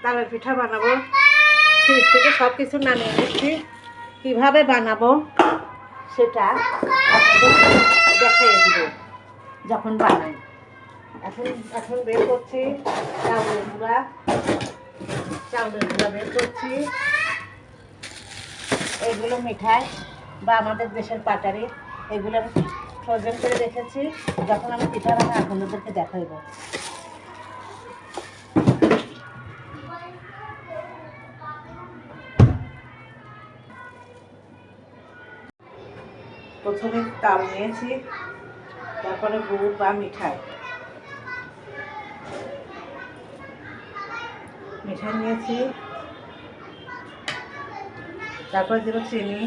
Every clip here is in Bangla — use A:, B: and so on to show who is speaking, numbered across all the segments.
A: তালের পিঠা বানাবো। ফ্রিজ থেকে সব কিছু নামিয়ে নিচ্ছি। কীভাবে বানাবো সেটা দেখাইয়ে দিব যখন বানাই। এখন এখন বের করছি চাউলের গুঁড়া বের করছি। এইগুলো মিঠাই বা আমাদের দেশের পাটারি, এগুলো আমি ফ্রোজেন করে রেখেছি। যখন আমি পিঠা বানাই আপনাদেরকে দেখাইব। প্রথমে তাল নিয়েছি, তারপরে গুড় বা মিঠাই নিয়েছি, তারপরে দেবো চিনি,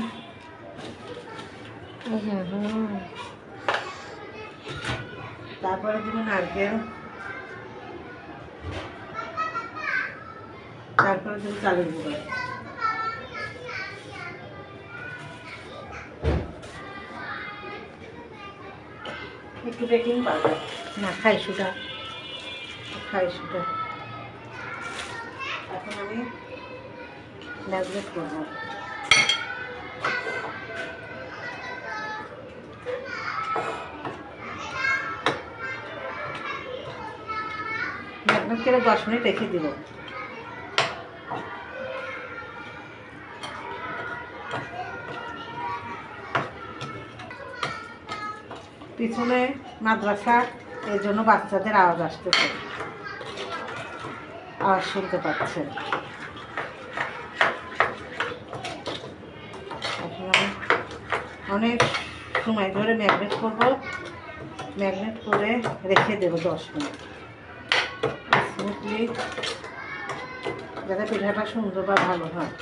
A: তারপরে দেবো নারকেল, তারপরে দেবো চালের গুঁড়ো। একটু বেকিং পাউডার না, খাই সুটা। এখন আমি ম্যাগনেট করবো। ম্যাগনেট করে 10 মিনিট রেখে দিব। পিছনে মাদ্রাসা, এর জন্য বাচ্চাদের আওয়াজ আসতেছে, আওয়াজ শুনতে পাচ্ছেন। এখন আমি অনেক সময় ধরে ম্যাগনেট করব। ম্যাগনেট করে রেখে দেবো 10 মিনিট স্মুথলি, যাতে পিঠাটা সুন্দর বা ভালো হয়।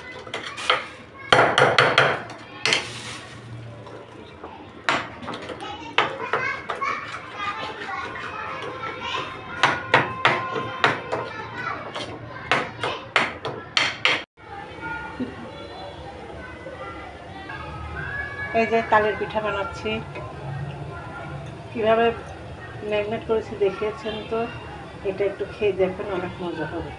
A: এই যে তালের পিঠা বানাচ্ছি, কীভাবে ম্যাগনেট করেছি দেখিয়েছেন তো। এটা একটু খেয়ে দেখবেন, অনেক মজা হবে।